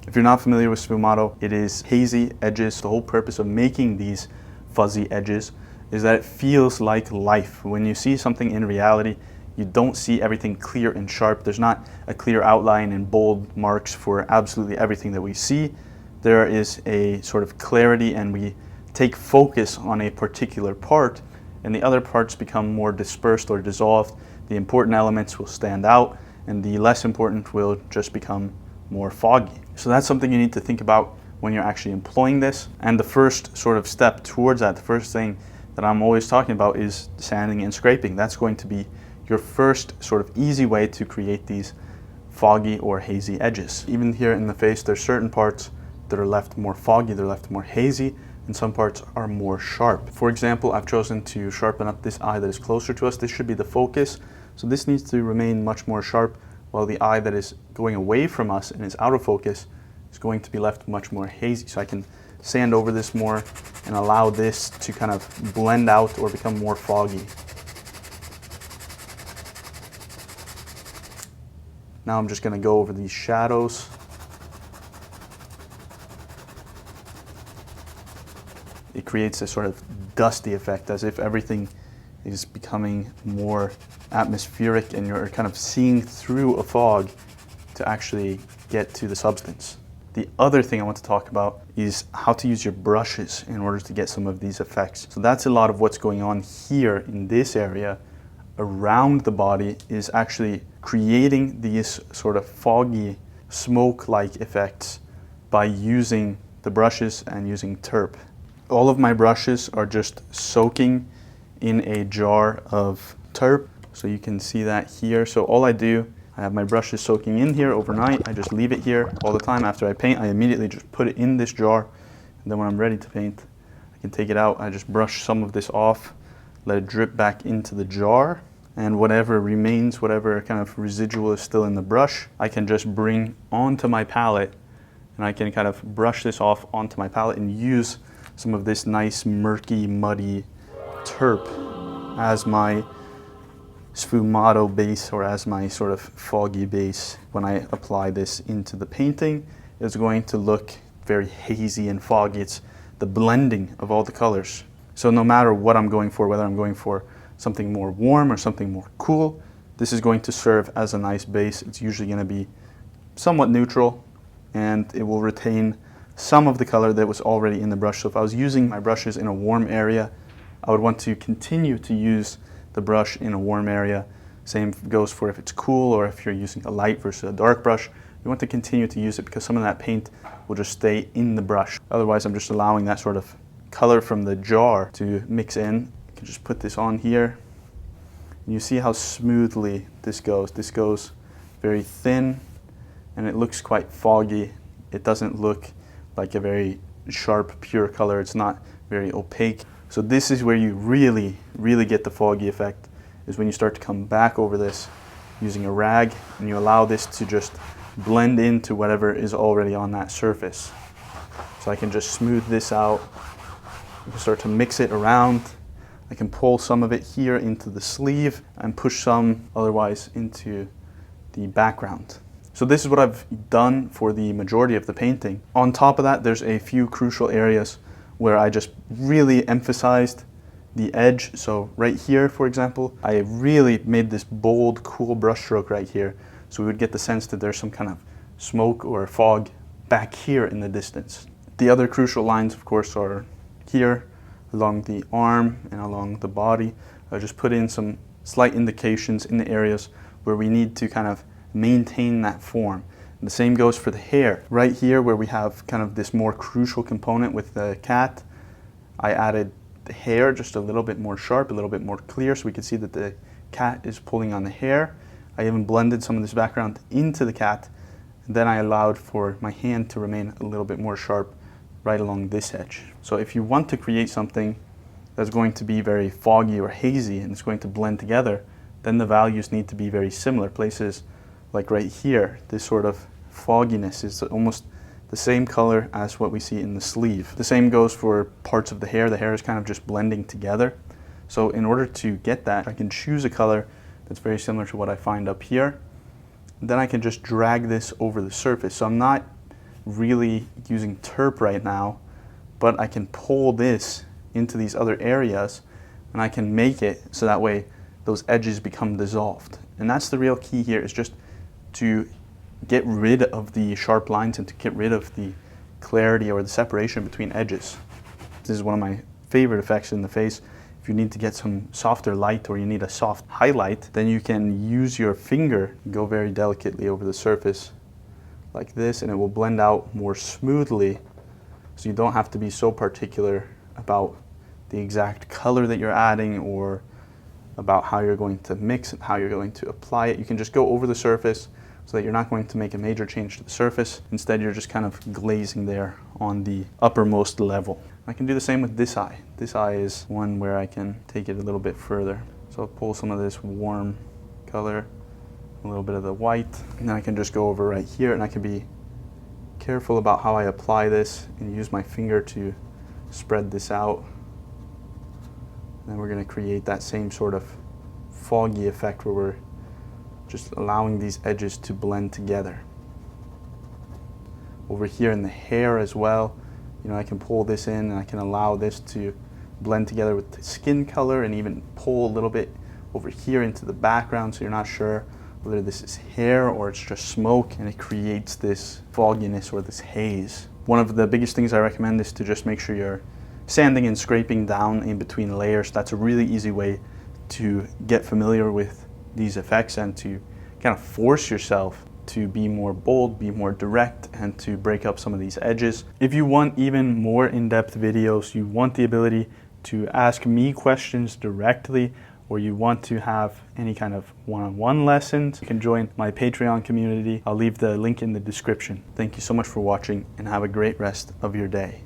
If you're not familiar with sfumato, it is hazy edges. The whole purpose of making these fuzzy edges is that it feels like life. When you see something in reality, you don't see everything clear and sharp. There's not a clear outline and bold marks for absolutely everything that we see. There is a sort of clarity, and we take focus on a particular part, and the other parts become more dispersed or dissolved. The important elements will stand out, and the less important will just become more foggy. So that's something you need to think about when you're actually employing this. And the first sort of step towards that, the first thing that I'm always talking about, is sanding and scraping. That's going to be your first sort of easy way to create these foggy or hazy edges. Even here in the face, there's certain parts that are left more foggy, they're left more hazy, and some parts are more sharp. For example, I've chosen to sharpen up this eye that is closer to us. This should be the focus. So this needs to remain much more sharp, while the eye that is going away from us and is out of focus is going to be left much more hazy. So I can sand over this more and allow this to kind of blend out or become more foggy. Now I'm just going to go over these shadows. It creates a sort of dusty effect, as if everything is becoming more atmospheric and you're kind of seeing through a fog to actually get to the substance. The other thing I want to talk about is how to use your brushes in order to get some of these effects. So that's a lot of what's going on here in this area around the body, is actually creating these sort of foggy smoke-like effects by using the brushes and using terp. All of my brushes are just soaking in a jar of terp. So you can see that here. So all I do, I have my brushes soaking in here overnight. I just leave it here all the time. After I paint, I immediately just put it in this jar. And then when I'm ready to paint, I can take it out. I just brush some of this off, let it drip back into the jar. And whatever remains, whatever kind of residual is still in the brush, I can just bring onto my palette, and I can kind of brush this off onto my palette and use some of this nice murky, muddy terp as my sfumato base, or as my sort of foggy base. When I apply this into the painting, it's going to look very hazy and foggy. It's the blending of all the colors. So no matter what I'm going for, whether I'm going for something more warm or something more cool, this is going to serve as a nice base. It's usually going to be somewhat neutral, and it will retain some of the color that was already in the brush. So if I was using my brushes in a warm area, I would want to continue to use the brush in a warm area. Same goes for if it's cool, or if you're using a light versus a dark brush. You want to continue to use it because some of that paint will just stay in the brush. Otherwise, I'm just allowing that sort of color from the jar to mix in. I can just put this on here. And you see how smoothly this goes. This goes very thin, and it looks quite foggy. It doesn't look like a very sharp, pure color. It's not very opaque. So this is where you really, really get the foggy effect, is when you start to come back over this using a rag, and you allow this to just blend into whatever is already on that surface. So I can just smooth this out. I can start to mix it around. I can pull some of it here into the sleeve and push some otherwise into the background. So this is what I've done for the majority of the painting. On top of that, there's a few crucial areas where I just really emphasized the edge. So right here, for example, I really made this bold, cool brush stroke right here. So we would get the sense that there's some kind of smoke or fog back here in the distance. The other crucial lines, of course, are here along the arm and along the body. I just put in some slight indications in the areas where we need to kind of maintain that form. And the same goes for the hair. Right here where we have kind of this more crucial component with the cat, I added the hair just a little bit more sharp, a little bit more clear, so we can see that the cat is pulling on the hair. I even blended some of this background into the cat, and then I allowed for my hand to remain a little bit more sharp right along this edge. So if you want to create something that's going to be very foggy or hazy and it's going to blend together, then the values need to be very similar. Places like right here, this sort of fogginess is almost the same color as what we see in the sleeve. The same goes for parts of the hair. The hair is kind of just blending together. So in order to get that, I can choose a color that's very similar to what I find up here. Then I can just drag this over the surface. So I'm not really using terp right now, but I can pull this into these other areas and I can make it so that way those edges become dissolved. And that's the real key here, is just to get rid of the sharp lines and to get rid of the clarity or the separation between edges. This is one of my favorite effects in the face. If you need to get some softer light or you need a soft highlight, then you can use your finger, go very delicately over the surface like this, and it will blend out more smoothly, so you don't have to be so particular about the exact color that you're adding or about how you're going to mix and how you're going to apply it. You can just go over the surface so that you're not going to make a major change to the surface. Instead, you're just kind of glazing there on the uppermost level. I can do the same with this eye. This eye is one where I can take it a little bit further. So I'll pull some of this warm color, a little bit of the white, and then I can just go over right here, and I can be careful about how I apply this and use my finger to spread this out. And then we're going to create that same sort of foggy effect where we're just allowing these edges to blend together. Over here in the hair as well, you know, I can pull this in and I can allow this to blend together with the skin color, and even pull a little bit over here into the background so you're not sure whether this is hair or it's just smoke, and it creates this fogginess or this haze. One of the biggest things I recommend is to just make sure you're sanding and scraping down in between layers. That's a really easy way to get familiar with these effects and to kind of force yourself to be more bold, be more direct, and to break up some of these edges. If you want even more in-depth videos, you want the ability to ask me questions directly, or you want to have any kind of one-on-one lessons, you can join my Patreon community. I'll leave the link in the description. Thank you so much for watching, and have a great rest of your day.